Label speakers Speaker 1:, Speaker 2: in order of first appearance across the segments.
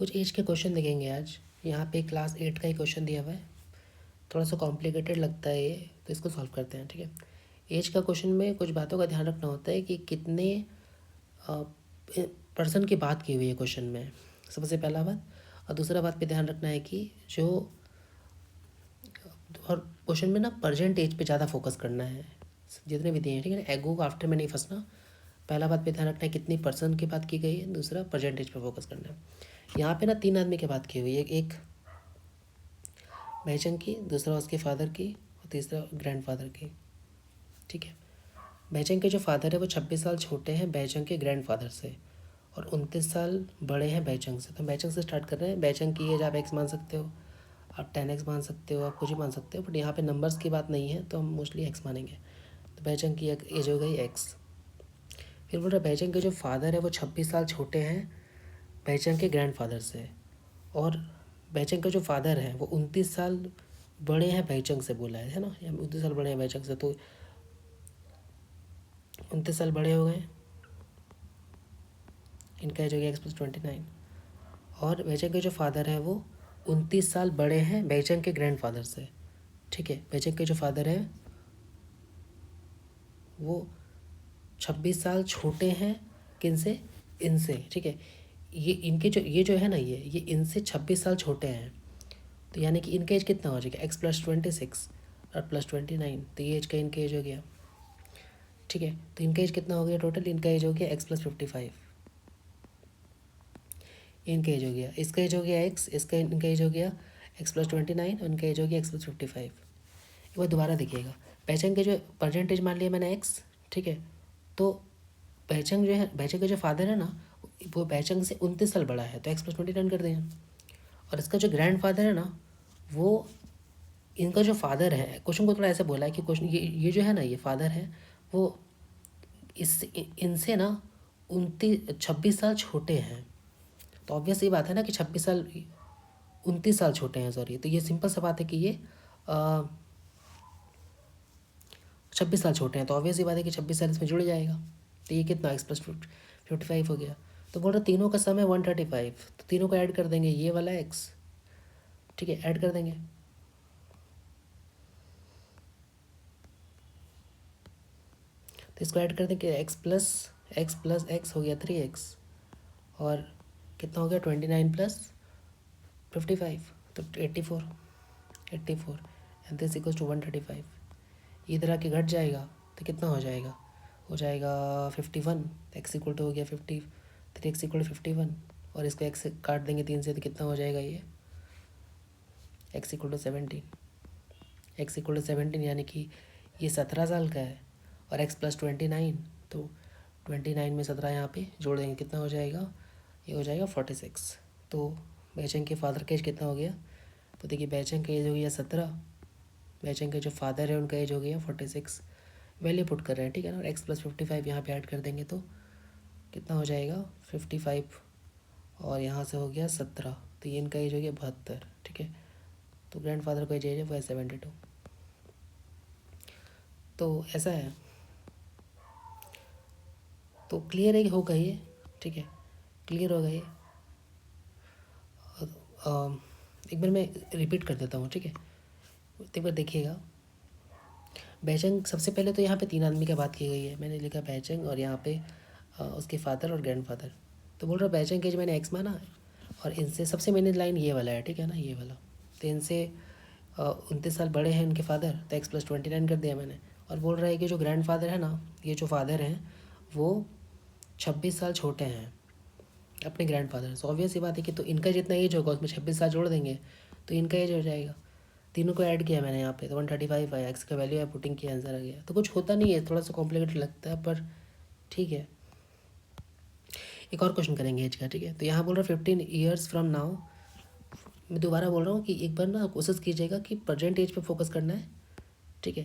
Speaker 1: कुछ एज के क्वेश्चन देखेंगे आज। यहाँ पे क्लास 8 का ही क्वेश्चन दिया हुआ है, थोड़ा सा कॉम्प्लिकेटेड लगता है ये, तो इसको सॉल्व करते हैं। ठीक है, एज का क्वेश्चन में कुछ बातों का ध्यान रखना होता है कि कितने पर्सन की बात की हुई है क्वेश्चन में, सबसे पहला बात। और दूसरा बात पे ध्यान रखना है कि जो और क्वेश्चन में ना प्रेजेंट एज पे ज़्यादा फोकस करना है जितने भी दिए हैं। ठीक है ना, एगो आफ्टर में नहीं फंसना। पहला बात पे ध्यान रखना है कितनी पर्सन की बात की गई है, दूसरा प्रेजेंट एज पे फोकस करना है। यहाँ पे ना 3 आदमी की बात की हुई है, एक बैचंग की, दूसरा उसके फादर की और तीसरा ग्रैंडफादर की। ठीक है, बैचंग के जो फादर है वो 26 साल छोटे हैं बैचंग के ग्रैंडफादर से और 29 साल बड़े हैं बैचंग से। तो बैचंग से स्टार्ट कर रहे हैं। बैचंग की एज आप एक्स मान सकते हो, आप 10x मान सकते हो, आप कुछ भी मान सकते हो, बट यहाँ पे नंबर्स की बात नहीं है तो हम मोस्टली एक्स मानेंगे। तो बैचंग की एज हो गई एक्स। फिर बोल रहा है बैचंग के जो फादर है वो 26 साल छोटे हैं बैचंग के ग्रैंडफादर से और बैचंग का जो फादर है वो 29 साल बड़े हैं बैचंग से, बोला है ना, या 29 साल बड़े हैं बैचंग से, तो 29 साल बड़े हो गए, इनका एज हो गया x+29। और बैचंग के जो फादर है वो 29 साल बड़े हैं बैचंग के ग्रैंडफादर से। ठीक है, बैचंग के जो फादर है वो 26 साल छोटे हैं किनसे, इनसे। ठीक है, ये इनके जो ये जो है ना ये इनसे 26 साल छोटे हैं, तो यानी कि इनका एज कितना हो जाएगा x+26 और +29, तो ये एज का इनका एज हो गया। ठीक है, तो इनका एज कितना हो गया टोटल, इनका एज हो गया x+55, इनका एज हो गया, इसका एज हो गया x, इसका इनका एज हो गया x+29 और इनका एज हो गया x+55। एक बार दोबारा देखिएगा, बैचंग के जो परसेंटेज मान लिया मैंने x। ठीक है, तो बैचंग जो है, बैचंग का जो फादर है ना वो बैचंग से 29 साल बड़ा है तो x+29 कर दें। और इसका जो ग्रैंड फादर है ना वो, इनका जो फादर है, क्वेश्चन को थोड़ा ऐसे बोला है कि क्वेश्चन ये जो है ना ये फादर है वो इस इनसे ना 26 साल छोटे हैं। तो ऑब्वियस ये बात है ना कि 29 साल छोटे हैं, सॉरी। तो ये सिंपल सा बात है कि ये 26 साल छोटे हैं, तो ऑब्वियस ये बात है कि 26 साल इसमें जुड़ जाएगा। तो ये कितना x+55 हो गया। तो बोल रहा तीनों का सम है 135, तो तीनों को ऐड कर देंगे, ये वाला x। ठीक है, ऐड कर देंगे, तो इसको ऐड कर देंगे, x+x हो गया 3x और कितना हो गया 29 + 55, तो 84 एंड दिस इक्वल्स टू 135। इधर आके घट जाएगा तो कितना हो जाएगा 51, x इक्वल टू हो गया 50, 3x इक्वल टू 51 और इसको x काट देंगे 3 से तो कितना हो जाएगा ये x equal to 17, x equal to 17 यानी कि ये 17 साल का है और x+29, तो 29 में 17 यहाँ पे जोड़ देंगे, कितना हो जाएगा, ये हो जाएगा 46। तो बैचंग के फादर का एज कितना हो गया, तो देखिए बैचंग का एज हो गया 17, बैचंग के जो फादर है उनका एज हो गया 46। वैल्यू पुट कर रहे हैं, ठीक है ना, और x+55 यहाँ पे ऐड कर देंगे तो कितना हो जाएगा 55 और यहाँ से हो गया 17, तो ये इनका एज हो गया 72। ठीक है, तो ग्रैंड फादर का एज है वो है 72। तो ऐसा है, तो क्लियर है कि होगा ये। ठीक है, क्लियर होगा ये। एक बार मैं रिपीट कर देता हूँ। ठीक है, एक बार देखिएगा। बैचंग, सबसे पहले तो यहाँ पे 3 आदमी का बात की गई है, मैंने लिखा बैचंग और यहाँ पे उसके फादर और ग्रैंडफादर। तो बोल रहा बैचंग के एज मैंने एक्स माना और इनसे सबसे मैंने लाइन ये वाला है, ठीक है ना, ये वाला। तो इनसे 29 साल बड़े हैं इनके फादर, तो x+29 कर दिया मैंने। और बोल रहा है कि जो ग्रैंड फादर है ना, ये जो फादर हैं वो 26 साल छोटे हैं अपने ग्रैंड फादर से। ऑब्वियस ये बात है कि तो इनका जितना एज होगा उसमें 26 साल जोड़ देंगे तो इनका एज हो जाएगा। तीनों को ऐड किया मैंने यहाँ पे तो 135 आया, एक्स का वैल्यू है, पुटिंग की आंसर आ गया। तो कुछ होता नहीं है, थोड़ा सा कॉम्प्लिकेटेड लगता है पर ठीक है। एक और क्वेश्चन करेंगे एज का। ठीक है, तो यहाँ बोल रहा है 15 ईयर्स फ्रॉम नाउ। मैं दोबारा बोल रहा हूँ कि एक बार ना कोशिश कीजिएगा कि प्रेजेंट एज पे फोकस करना है। ठीक है,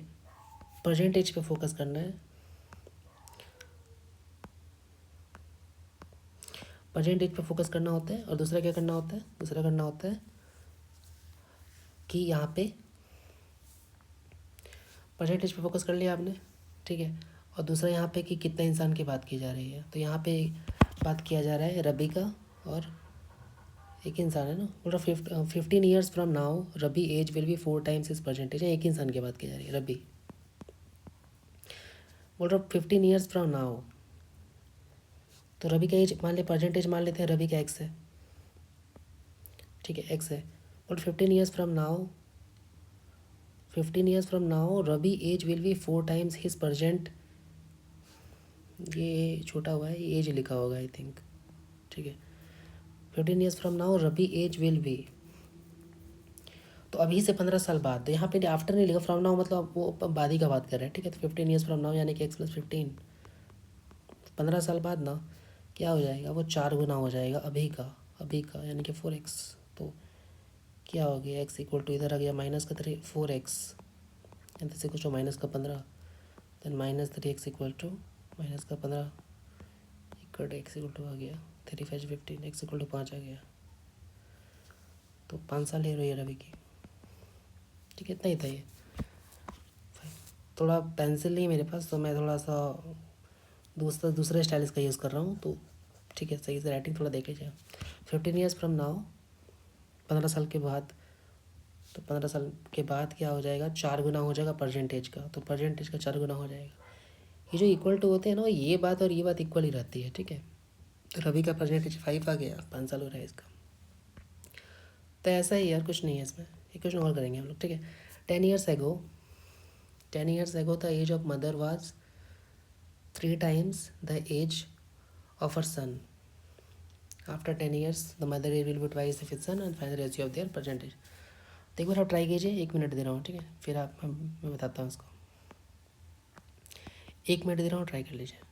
Speaker 1: प्रेजेंट एज पे फोकस करना है, प्रेजेंट एज पे फोकस करना होता है। और दूसरा क्या करना होता है, दूसरा करना होता है कि यहाँ पे प्रेजेंट एज पे फोकस कर लिया आपने। ठीक है, और दूसरा यहाँ पे कि कितना इंसान की बात की जा रही है। तो यहाँ पे बात किया जा रहा है रबी का और एक इंसान है ना, बोल रहा 15 years from now Rabi age will be 4 times his percentage. एक ही इंसान की बात की जा रही है, रबी। बोल रहा 15 ईयर्स फ्रॉम नाउ, तो रबी का एज मान ले, परसेंटेज मान लेते हैं, रबी का एक्स है, ठीक है, एक्स है। बोल 15 years from now, 15 years from now Rabi age will be 4 times his percent. ये छोटा हुआ है, ये एज लिखा होगा आई थिंक, ठीक है। 15 years from now Rabi age will be, तो अभी से 15 साल बाद, तो यहाँ पे आफ्टर नहीं लिखा, फ्रॉम नाउ मतलब वो बाद ही का बात कर रहे हैं, ठीक है। तो 15 ईयर्स फ्रॉम नाउ यानी कि एक्स प्लस 15, 15 साल बाद ना क्या हो जाएगा, वो 4 गुना हो जाएगा अभी का यानी कि 4x। तो क्या हो गया, एक्स इक्वल टू इधर आ गया माइनस का 3 4x, and this equal to minus का 15, then minus 3x equal to minus का 15 equal to x equal to आ गया 3 5 15, एक्स इक्वल टू 5 आ गया। तो 5 साल ले रही है रवि की, ठीक है, इतना ही था ये। थोड़ा पेंसिल नहीं मेरे पास, तो मैं थोड़ा सा दूसरे स्टाइल का यूज़ कर रहा हूँ, तो ठीक है, सही से राइटिंग थोड़ा देख लीजिए। 15 ईयर्स फ्रॉम नाउ, 15 साल के बाद, तो 15 साल के बाद क्या हो जाएगा, 4 गुना हो जाएगा परसेंटेज का, तो परसेंटेज का 4 गुना हो जाएगा। ये जो इक्वल टू होते हैं ना, ये बात और ये बात इक्वल ही रहती है, ठीक है। तो रवि का परसेंटेज 5 आ गया, 5 साल हो रहा है इसका। तो ऐसा ही यार, कुछ नहीं है इसमें, एक क्वेश्चन और करेंगे हम लोग, ठीक है। 10 ईयर्स एगो, 10 years ago the age of mother was 3 times the age of her son. After 10 years, the mother age will be twice of his son and find the ratio of their percentage. तो एक बार आप try कीजिए, 1 minute दे रहा हूँ, ठीक है, फिर आप मैं बताता हूँ उसको। 1 मिनट दे रहा हूँ, ट्राई कर लीजिए।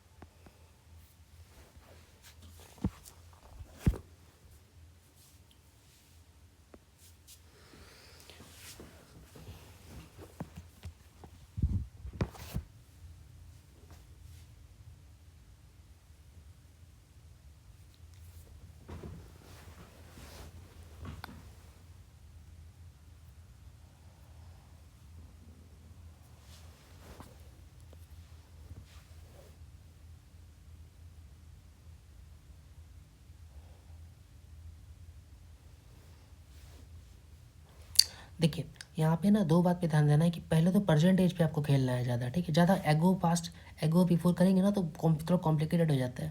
Speaker 1: देखिए यहाँ पे ना 2 बात पे ध्यान देना है कि पहले तो परसेंटेज पे आपको खेलना है ज़्यादा, ठीक है। ज़्यादा एगो पास्ट एगो बिफोर करेंगे ना तो थोड़ा कॉम्प्लिकेटेड हो जाता है।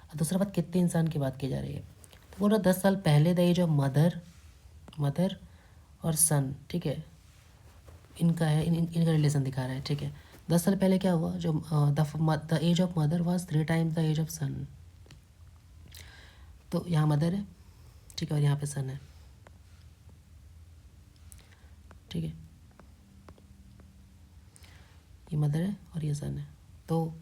Speaker 1: और दूसरा बात, कितने इंसान की बात की जा रही है, तो बोल रहा 10 साल पहले द एज ऑफ मदर और सन, ठीक है, इनका है, इनका रिलेशन दिखा रहा है, ठीक है। 10 साल पहले क्या हुआ, जो the age of mother was 3 times the age of son, तो यहाँ मदर है, ठीक है, और यहाँ पे सन है, ठीक है, ये मदर है और ये सन है। तो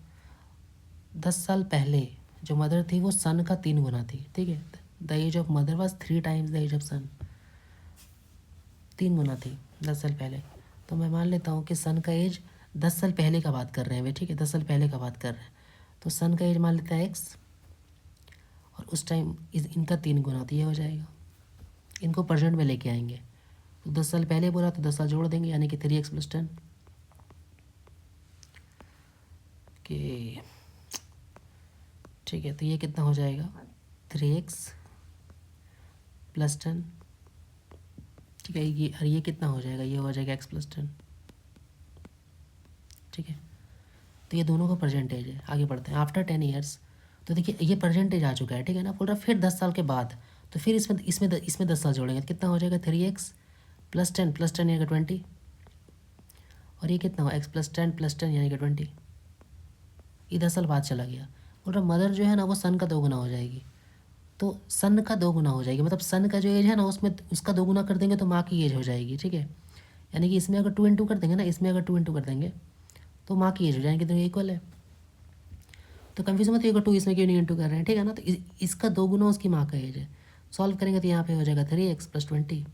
Speaker 1: 10 साल पहले जो मदर थी वो सन का 3 गुना थी, ठीक है। The age of mother was 3 times the age of son, 3 गुना थी 10 साल पहले। तो मैं मान लेता हूँ कि सन का एज 10 साल पहले का बात कर रहे हैं वे, ठीक है, 10 साल पहले का बात कर रहे हैं। तो सन का एज मान लेता है एक्स, और उस टाइम इनका 3 गुना, तो ये हो जाएगा। इनको परसेंट में लेके आएंगे, तो 10 साल पहले बोला तो 10 साल जोड़ देंगे, यानी कि 3x + 10 कि, ठीक है। तो ये कितना हो जाएगा, 3x + 10, ठीक है। ये और ये कितना हो जाएगा, ये हो जाएगा x + 10, ठीक है। तो ये दोनों का परसेंटेज है। आगे बढ़ते हैं। आफ्टर 10 ईयर्स, तो देखिए ये परसेंटेज आ चुका है, ठीक है ना। बोल रहा फिर 10 साल के बाद, तो फिर इसमें 10 साल जोड़ेंगे तो कितना हो जाएगा, 3x + 10 + 10 यानी कि 20, और ये कितना हो, x + 10 + 10 यानी कि 20। ये 10 साल बाद चला गया। बोल रहा मदर जो है ना वो सन का 2 गुना हो जाएगी, तो सन का 2 गुना हो जाएगी, मतलब सन का जो एज है ना उसमें उसका 2 गुना कर देंगे तो माँ की एज हो जाएगी, ठीक है। यानी कि इसमें अगर 2 इंटू कर देंगे ना, इसमें अगर 2 इंटू कर देंगे तो माँ की एज हो जाएगी, तो इक्वल है। तो कन्फ्यूजन मत होगा 2 इसमें क्यों नहीं इंटू कर रहे हैं, ठीक है ना। तो इसका 2 गुना उसकी माँ का एज है। सॉल्व करेंगे तो यहाँ पे हो जाएगा 3x + 20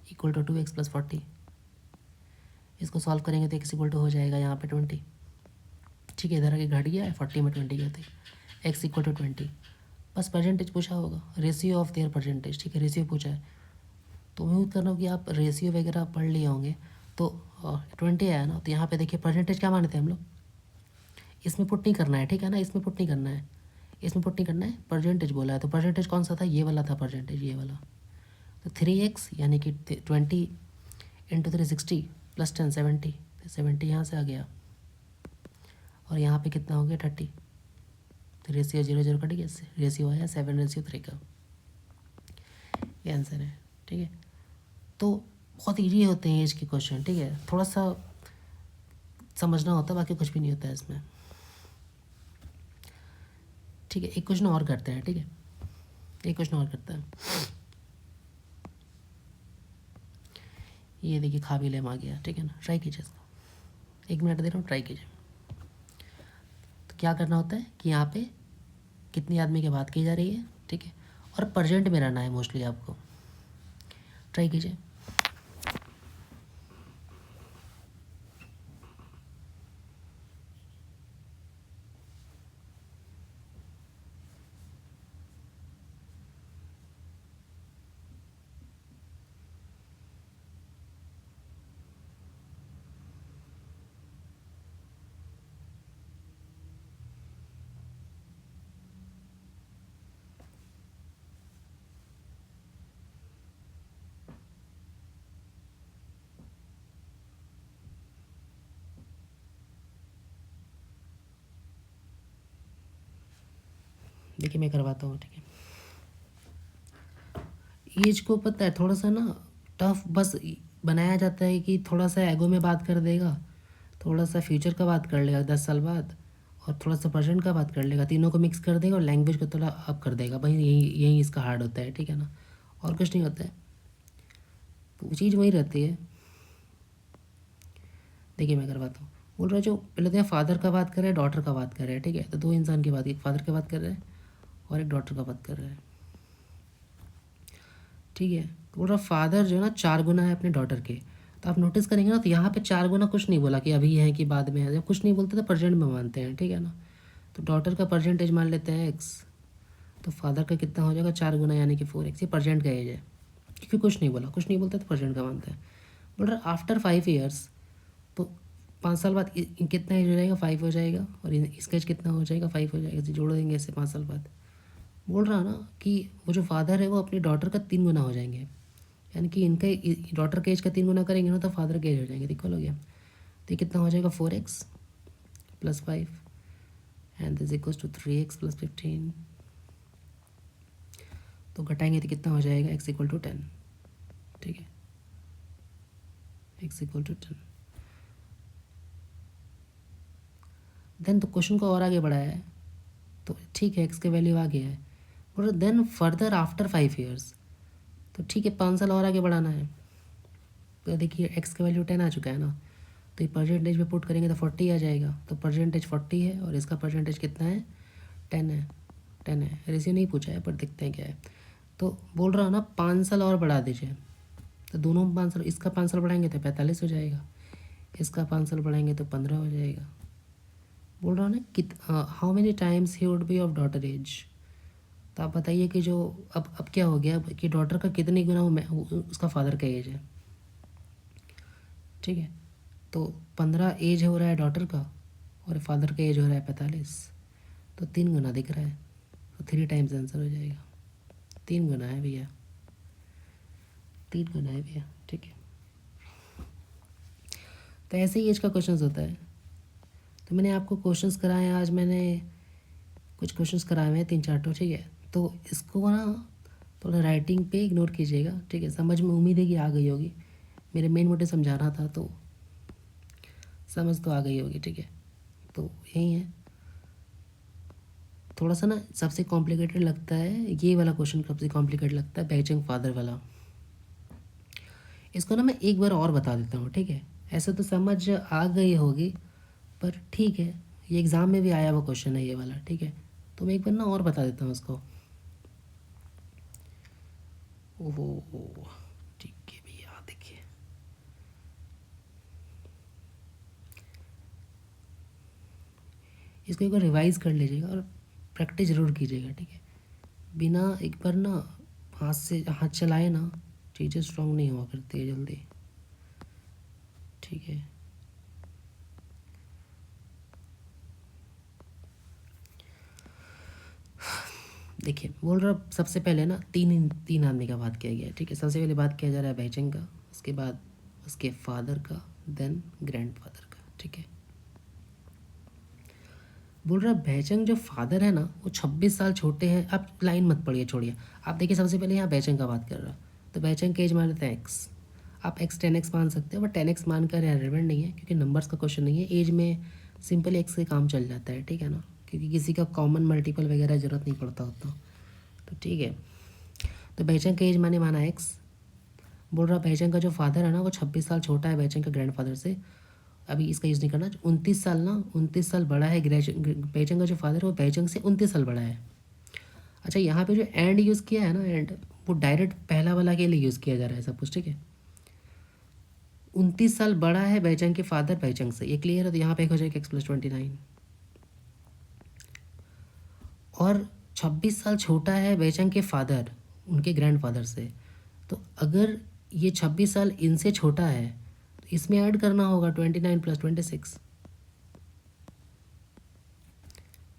Speaker 1: = 2x + 40। इसको सॉल्व करेंगे तो x = हो जाएगा यहाँ पे 20, ठीक है। इधर आगे घट गया है, 40 में 20 गया था, x = 20। बस परसेंटेज पूछा होगा, रेशियो ऑफ देयर परसेंटेज, ठीक है, रेशियो पूछा है। तो उम्मीद कर रहा हूँ कि आप रेशियो वगैरह पढ़ लिए होंगे। तो 20 आया ना, तो यहाँ पे देखिए परसेंटेज क्या माने थे हम लोग, इसमें पुट नहीं करना है, ठीक है ना, इसमें पुट नहीं करना है, इसमें पुट नहीं करना है, परसेंटेज बोला है, तो परसेंटेज कौन सा था, ये वाला था परसेंटेज, ये वाला। तो 3x यानी कि 20 इंटू 360 प्लस 10 70, 70 यहाँ से आ गया, और यहाँ पे कितना हो गया 30, तो रेशियो 0 0 कट गया, इससे रेशियो आया 7:3 का, ये आंसर है। ठीक है, तो बहुत ईजी होते हैं एज के क्वेश्चन। ठीक है, थोड़ा सा समझना होता है, बाकी कुछ भी नहीं होता है इसमें। ठीक है, एक क्वेश्चन और करते हैं। ठीक है, एक क्वेश्चन और करते हैं। ये देखिए खाबिलेम आ गया। ठीक है ना, ट्राई कीजिए इसको, 1 मिनट दे रहा हूँ, ट्राई कीजिए। तो क्या करना होता है कि यहाँ पे कितनी आदमी की बात की जा रही है, ठीक है, और प्रेजेंट में रहना है मोस्टली आपको। ट्राई कीजिए। देखिए मैं करवाता हूँ। ठीक है, एज को पता है थोड़ा सा ना टफ बस बनाया जाता है कि थोड़ा सा एगो में बात कर देगा, थोड़ा सा फ्यूचर का बात कर लेगा 10 साल बाद, और थोड़ा सा प्रेजेंट का बात कर लेगा, तीनों को मिक्स कर देगा और लैंग्वेज को थोड़ा अप कर देगा। भाई यही यही इसका हार्ड होता है। ठीक है ना, और कुछ नहीं होता है, तो चीज़ वही रहती है। देखिए मैं करवाता हूँ। बोल रहा है जो पहले तो फादर का बात कर रहे हैं, डॉटर का बात कर रहे हैं। ठीक है, तो दो इंसान की बात, एक फादर की बात कर रहे हैं और एक डॉटर का बात कर रहे हैं। ठीक है, तो बोल रहा फादर जो है ना 4 गुना है अपने डॉटर के। तो आप नोटिस करेंगे ना, तो यहाँ पे 4 गुना कुछ नहीं बोला कि अभी है कि बाद में है, जब कुछ नहीं बोलते तो प्रेजेंट में मानते हैं। ठीक है ना, तो डॉटर का परसेंटेज मान लेते हैं x, तो फादर का कितना हो जाएगा 4 गुना यानी कि 4x, ये प्रेजेंट का एज है, क्योंकि कुछ नहीं बोला, कुछ नहीं बोलते तो प्रेजेंट का मानते हैं। बोल रहा आफ्टर 5 ईयर्स, तो 5 साल बाद कितना एज हो जाएगा, 5 हो जाएगा, और इसका एज कितना हो जाएगा, 5 हो जाएगा, जोड़ देंगे इससे 5 साल बाद। बोल रहा ना कि वो जो फादर है वो अपनी डॉटर का 3 गुना हो जाएंगे, यानी कि इनका डॉटर के एज का 3 गुना करेंगे ना तो फादर के एज हो जाएंगे। इक्वल हो गया, तो ये कितना हो जाएगा 4x plus 5 and this equals to 3x plus 15। तो घटाएंगे तो कितना हो जाएगा x इक्वल टू 10। ठीक है, x इक्वल टू 10। देन तो क्वेश्चन को और आगे बढ़ाया है, तो ठीक है x की वैल्यू आ गया है, और देन फर्दर आफ्टर 5 ईयर्स, तो ठीक है 5 साल और आगे बढ़ाना है। तो देखिए x का वैल्यू 10 आ चुका है ना, तो ये परसेंटेज में पुट करेंगे तो 40 आ जाएगा, तो परसेंटेज 40 है और इसका परसेंटेज कितना है 10 है। 10 है, रेशियो नहीं पूछा है पर देखते हैं क्या है। तो बोल रहा हूँ ना 5 साल और बढ़ा दीजिए, तो दोनों 5 साल, इसका 5 साल बढ़ाएंगे तो 45 हो जाएगा, इसका 5 साल बढ़ाएंगे तो 15 हो जाएगा। बोल रहा हूँ ना कि how many times he would be of daughter age. तो आप बताइए कि जो अब क्या हो गया कि डॉटर का कितने गुना उसका फादर का एज है। ठीक है, तो 15 एज हो रहा है डॉटर का और फादर का एज हो रहा है 45, तो 3 गुना दिख रहा है, तो 3 टाइम्स आंसर हो जाएगा। 3 गुना है भैया, 3 गुना है भैया। ठीक है, तो ऐसे ही एज का क्वेश्चंस होता है। तो मैंने आपको क्वेश्चंस कराए हैं आज, मैंने कुछ क्वेश्चंस कराए हुए हैं 3-4 तो। ठीक है, तो इसको ना थोड़ा राइटिंग पे इग्नोर कीजिएगा। ठीक है, समझ में उम्मीद है कि आ गई होगी, मेरे मेन मोटिव समझाना था तो समझ तो आ गई होगी। ठीक है, तो यही है। थोड़ा सा ना सबसे कॉम्प्लिकेटेड लगता है ये वाला क्वेश्चन, सबसे कॉम्प्लिकेटेड लगता है बैचंग फादर वाला। इसको ना मैं एक बार और बता देता हूँ। ठीक है, ऐसे तो समझ आ गई होगी पर ठीक है, ये एग्ज़ाम में भी आया हुआ क्वेश्चन है ये वाला। ठीक है, तो मैं एक बार ना और बता देता हूँ इसको। ओहो, ठीक है भैया, देखिए इसको एक बार रिवाइज़ कर लीजिएगा और प्रैक्टिस ज़रूर कीजिएगा। ठीक है, बिना एक बार ना हाथ से हाथ चलाए ना चीज़ें स्ट्रांग नहीं हुआ करती है जल्दी। ठीक है, देखिए बोल रहा सबसे पहले ना तीन आदमी का बात किया गया है, ठीक है। सबसे पहले बात किया जा रहा है बेइचेंग का, उसके बाद उसके फादर का, देन ग्रैंडफादर का, ठीक है। बोल रहा बेइचेंग जो फादर है ना वो 26 साल छोटे हैं। आप लाइन मत पढ़िए, छोड़िए। आप देखिए सबसे पहले यहाँ बेइचेंग का बात कर रहा, तो बेइचेंग की एज मान लेते हैं एक्स। आप एक्स 10x मान सकते हो, बट 10x मानकर रेलिवेंट नहीं है क्योंकि नंबर्स का क्वेश्चन नहीं है। एज में सिंपल एक्स से काम चल जाता है, ठीक है ना, क्योंकि किसी का कॉमन मल्टीपल वगैरह ज़रूरत नहीं पड़ता होता, तो ठीक है। तो बेइचेंग का एज मैंने माना एक्स। बोल रहा बेइचेंग का जो फादर है ना वो 26 साल छोटा है बेइचेंग का ग्रैंडफादर से। अभी इसका यूज़ नहीं करना। 29 साल ना, 29 साल बड़ा है बेइचेंग का जो फादर है वो बेइचेंग से 29 साल बड़ा है। अच्छा, यहाँ पे जो एंड यूज़ किया है ना, एंड वो डायरेक्ट पहला वाला के लिए यूज़ किया जा रहा है सब कुछ, ठीक है। 29 साल बड़ा है बेइचेंग के फादर बेइचेंग से, ये क्लियर है। तो यहाँ पे एक हो जाएगा x+29। और 26 साल छोटा है बेइचेंग के फादर उनके ग्रैंडफादर से। तो अगर ये 26 साल इनसे छोटा है तो इसमें ऐड करना होगा 29 + 26।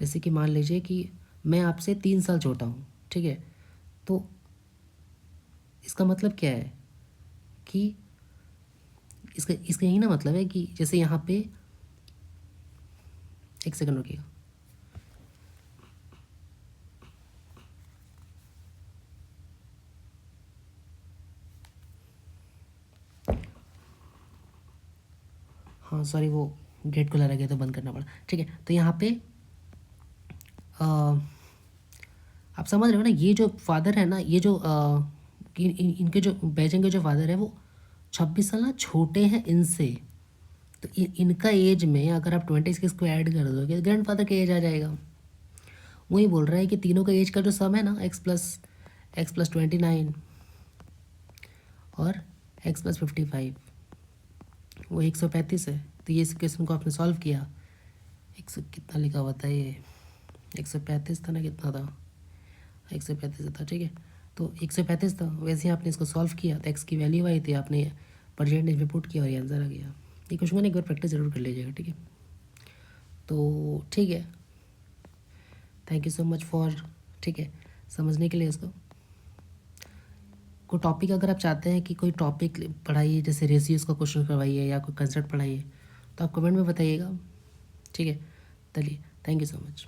Speaker 1: जैसे कि मान लीजिए कि मैं आपसे 3 साल छोटा हूँ, ठीक है। तो इसका मतलब क्या है कि इसका इसका यही ना मतलब है कि जैसे यहाँ पे, एक सेकंड रुकिएगा। हाँ सॉरी, वो गेट खुला रह गया तो बंद करना पड़ा, ठीक है। तो यहाँ पे आप समझ रहे हो ना, ये जो फादर है ना, ये जो इनके जो बेइचेंग के जो फादर है वो 26 साल ना छोटे हैं इनसे। तो इनका एज में अगर आप 26 को ऐड कर दोगे तो ग्रैंडफादर का एज आ जाएगा। वही बोल रहा है कि तीनों का एज का जो सम है ना, x+29 और x+55, वो 135 है। तो ये इस क्वेश्चन को आपने सॉल्व किया, 100 कितना लिखा हुआ था ये, 135 था ना, कितना था, 135 था, ठीक है। तो 135 था, वैसे ही आपने इसको सॉल्व किया तो एक्स की वैल्यू आई थी, आपने परसेंटेज में पुट किया और ये आंसर आ गया। ये क्वेश्चन एक बार प्रैक्टिस जरूर कर लीजिएगा, ठीक है। तो ठीक है, thank you so much for, ठीक है, समझने के लिए इसको। कोई टॉपिक अगर आप चाहते हैं कि कोई टॉपिक पढ़ाइए, जैसे रेशियोज का क्वेश्चन करवाइए या कोई कंसेप्ट पढ़ाइए, तो आप कमेंट में बताइएगा, ठीक है। चलिए, थैंक यू सो मच।